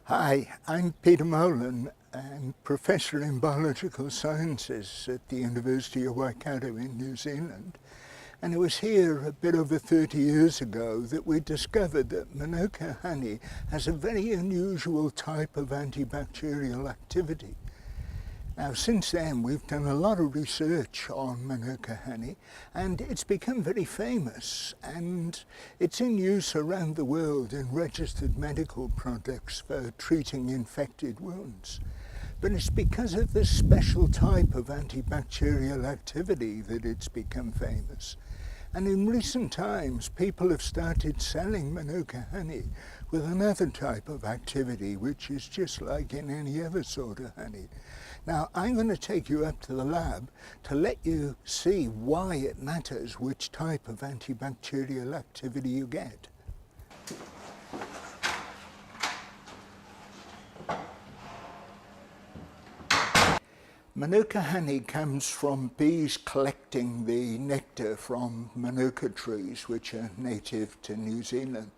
Hi, I'm Peter Molan and Professor in Biological Sciences at the University of Waikato in New Zealand. And it was here a bit over 30 years ago that we discovered that Manuka honey has a very unusual type of antibacterial activity. Now, since then, we've done a lot of research on Manuka honey, and it's become very famous, and it's in use around the world in registered medical products for treating infected wounds. But it's because of this special type of antibacterial activity that it's become famous. And in recent times, people have started selling Manuka honey with another type of activity, which is just like in any other sort of honey. Now, I'm going to take you up to the lab to let you see why it matters which type of antibacterial activity you get. Manuka honey comes from bees collecting the nectar from Manuka trees, which are native to New Zealand.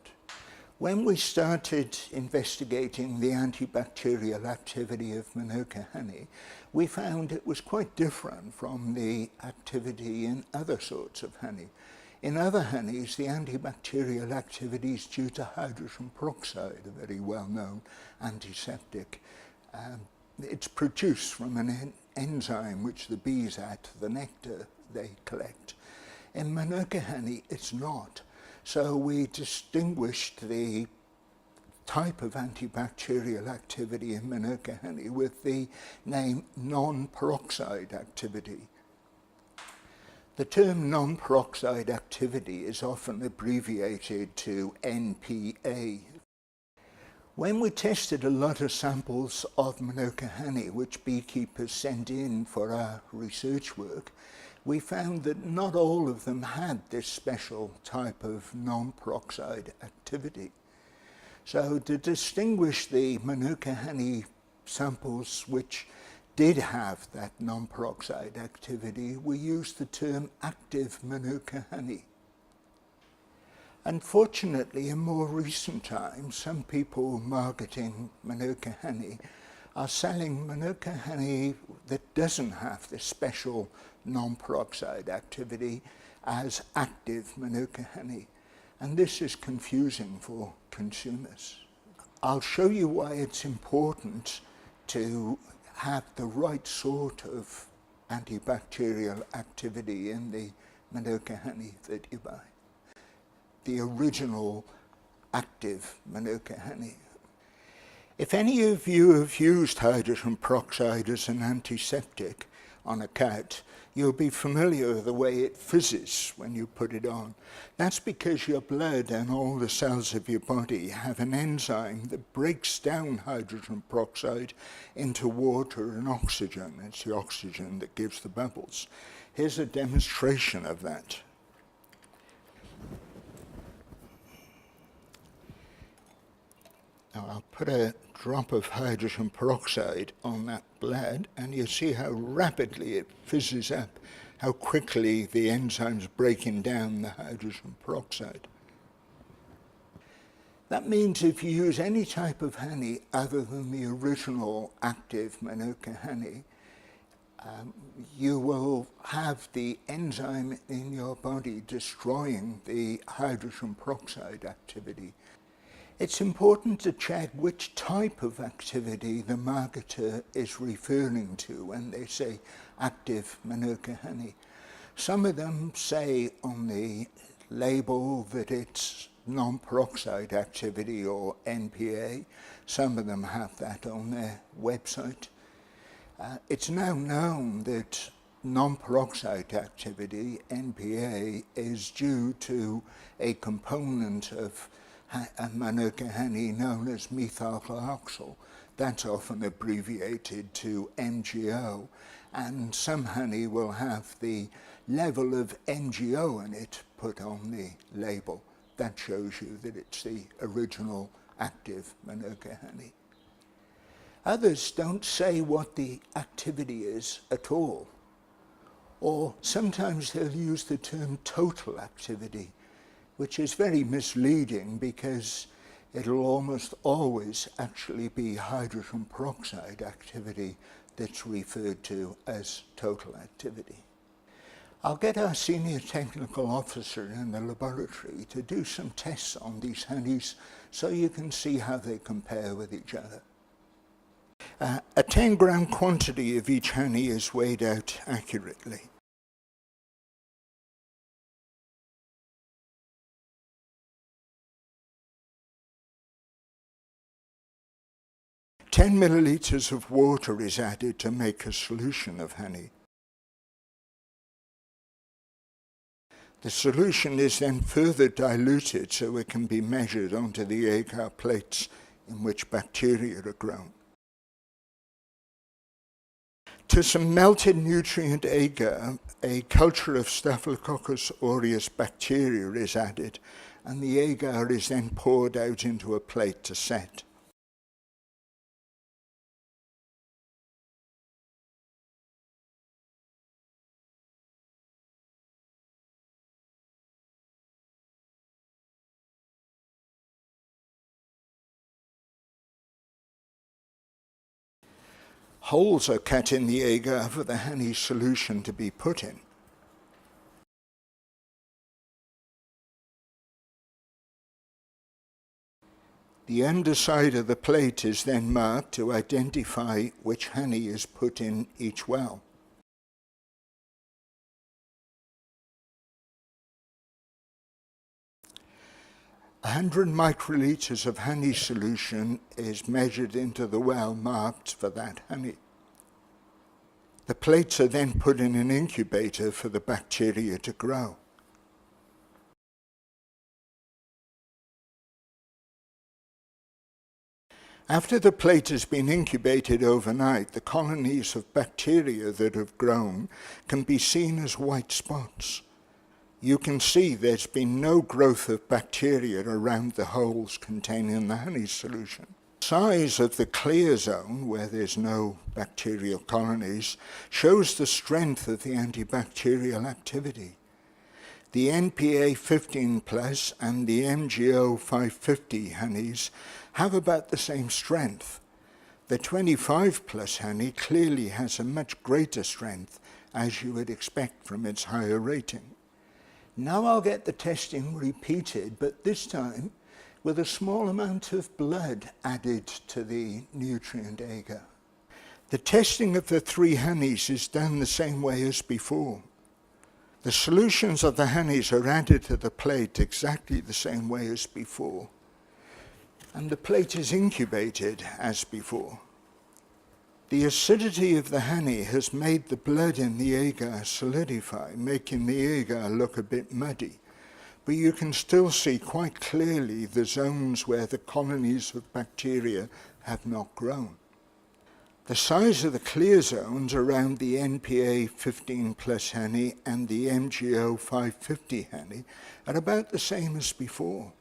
When we started investigating the antibacterial activity of Manuka honey, we found it was quite different from the activity in other sorts of honey. In other honeys, the antibacterial activity is due to hydrogen peroxide, a very well-known antiseptic. It's produced from an enzyme which the bees add to the nectar they collect. In Manuka honey, it's not. So we distinguished the type of antibacterial activity in Manuka honey with the name non-peroxide activity. The term non-peroxide activity is often abbreviated to NPA. When we tested a lot of samples of Manuka honey, which beekeepers sent in for our research work, we found that not all of them had this special type of non-peroxide activity. So to distinguish the Manuka honey samples which did have that non-peroxide activity, we used the term active Manuka honey. Unfortunately, in more recent times, some people marketing Manuka honey are selling Manuka honey that doesn't have this special non-peroxide activity as active Manuka honey. And this is confusing for consumers. I'll show you why it's important to have the right sort of antibacterial activity in the Manuka honey that you buy. The original active Manuka honey. If any of you have used hydrogen peroxide as an antiseptic on a cat, you'll be familiar with the way it fizzes when you put it on. That's because your blood and all the cells of your body have an enzyme that breaks down hydrogen peroxide into water and oxygen. It's the oxygen that gives the bubbles. Here's a demonstration of that. Now I'll put a drop of hydrogen peroxide on that blood, and you see how rapidly it fizzes up, how quickly the enzyme's breaking down the hydrogen peroxide. That means if you use any type of honey other than the original active Manuka honey, you will have the enzyme in your body destroying the hydrogen peroxide activity. It's important to check which type of activity the marketer is referring to when they say active Manuka honey. Some of them say on the label that it's non-peroxide activity or NPA. Some of them have that on their website. It's now known that non-peroxide activity, NPA, is due to a component of Manuka honey known as Methylglyoxal. That's often abbreviated to MGO, and some honey will have the level of MGO in it put on the label. That shows you that it's the original active Manuka honey. Others don't say what the activity is at all, or sometimes they'll use the term total activity, which is very misleading because it'll almost always actually be hydrogen peroxide activity that's referred to as total activity. I'll get our senior technical officer in the laboratory to do some tests on these honeys so you can see how they compare with each other. A 10-gram quantity of each honey is weighed out accurately. Ten milliliters of water is added to make a solution of honey. The solution is then further diluted so it can be measured onto the agar plates in which bacteria are grown. To some melted nutrient agar, a culture of Staphylococcus aureus bacteria is added, and the agar is then poured out into a plate to set. Holes are cut in the agar for the honey solution to be put in. The underside of the plate is then marked to identify which honey is put in each well. A 100 microliters of honey solution is measured into the well marked for that honey. The plates are then put in an incubator for the bacteria to grow. After the plate has been incubated overnight, the colonies of bacteria that have grown can be seen as white spots. You can see there's been no growth of bacteria around the holes containing the honey solution. The size of the clear zone, where there's no bacterial colonies, shows the strength of the antibacterial activity. The NPA 15 plus and the MGO 550 honeys have about the same strength. The 25 plus honey clearly has a much greater strength, as you would expect from its higher rating. Now I'll get the testing repeated, but this time with a small amount of blood added to the nutrient agar. The testing of the three honeys is done the same way as before. The solutions of the honeys are added to the plate exactly the same way as before, and the plate is incubated as before. The acidity of the honey has made the blood in the agar solidify, making the agar look a bit muddy, but you can still see quite clearly the zones where the colonies of bacteria have not grown. The size of the clear zones around the NPA 15 plus honey and the MGO 550 honey are about the same as before.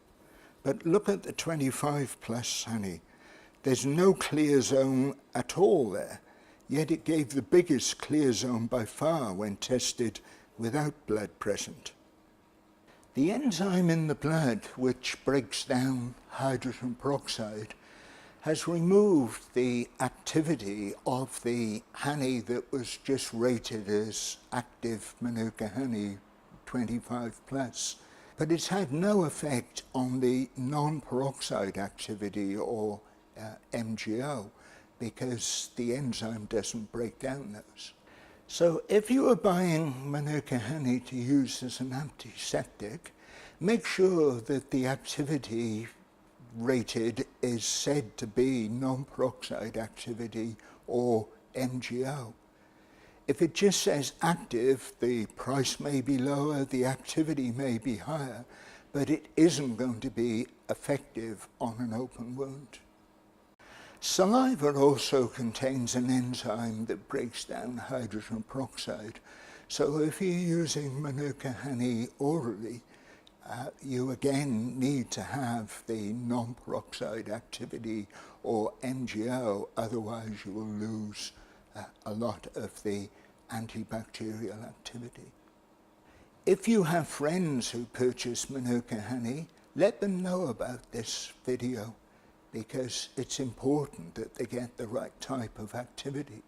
But look at the 25 plus honey. There's no clear zone at all there, yet it gave the biggest clear zone by far when tested without blood present. The enzyme in the blood, which breaks down hydrogen peroxide, has removed the activity of the honey that was just rated as active Manuka honey 25 plus. But it's had no effect on the non-peroxide activity or MGO, because the enzyme doesn't break down those. So if you are buying Manuka honey to use as an antiseptic, make sure that the activity rated is said to be non-peroxide activity or MGO. If it just says active, the price may be lower, the activity may be higher, but it isn't going to be effective on an open wound. Saliva also contains an enzyme that breaks down hydrogen peroxide. So if you're using Manuka honey orally, you again need to have the non-peroxide activity or MGO, otherwise you will lose a lot of the antibacterial activity. If you have friends who purchase Manuka honey, let them know about this video because it's important that they get the right type of activity.